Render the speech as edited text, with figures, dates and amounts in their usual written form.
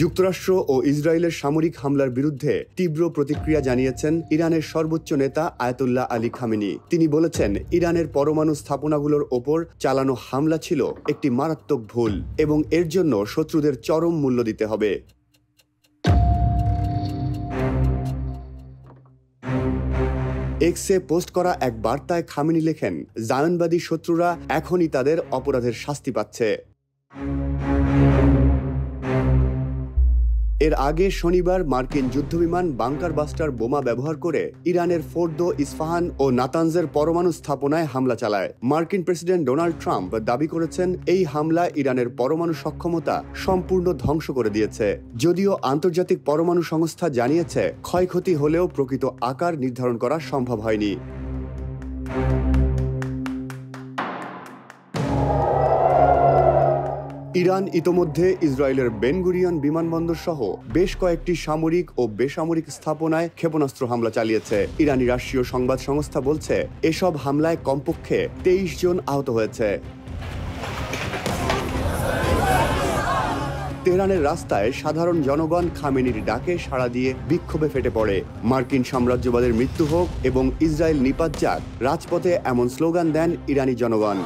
যুক্তরাষ্ট্র ও ইসরায়েলের সামরিক হামলার বিরুদ্ধে তীব্র প্রতিক্রিয়া জানিয়েছেন ইরানের সর্বোচ্চ নেতা আয়াতুল্লাহ আলী খামেনি। তিনি বলেছেন, ইরানের পরমাণু স্থাপনাগুলোর ওপর চালানো হামলা ছিল একটি মারাত্মক ভুল এবং এর জন্য শত্রুদের চরম মূল্য দিতে হবে। এক্সে পোস্ট করা এক বার্তায় খামেনি লেখেন, জায়নবাদী শত্রুরা এখনই তাদের অপরাধের শাস্তি পাচ্ছে। এর আগে শনিবার মার্কিন যুদ্ধবিমান বাংকার বাস্টার বোমা ব্যবহার করে ইরানের ফোর্দো, ইস্পাহান ও নাতানজের পরমাণু স্থাপনায় হামলা চালায়। মার্কিন প্রেসিডেন্ট ডোনাল্ড ট্রাম্প দাবি করেছেন, এই হামলা ইরানের পরমাণু সক্ষমতা সম্পূর্ণ ধ্বংস করে দিয়েছে। যদিও আন্তর্জাতিক পরমাণু সংস্থা জানিয়েছে, ক্ষয়ক্ষতি হলেও প্রকৃত আকার নির্ধারণ করা সম্ভব হয়নি। ইরান ইতোমধ্যে ইসরায়েলের বেন গুরিয়ন বিমানবন্দর সহ বেশ কয়েকটি সামরিক ও বেসামরিক স্থাপনায় ক্ষেপণাস্ত্র হামলা চালিয়েছে। ইরানি রাষ্ট্রীয় সংবাদ সংস্থা বলছে, এসব হামলায় কমপক্ষে 23 জন আহত হয়েছে। তেহরানের রাস্তায় সাধারণ জনগণ খামেনির ডাকে সাড়া দিয়ে বিক্ষোভে ফেটে পড়ে। মার্কিন সাম্রাজ্যবাদের মৃত্যু হোক এবং ইসরায়েল নিপাত যাক, রাজপথে এমন স্লোগান দেন ইরানি জনগণ।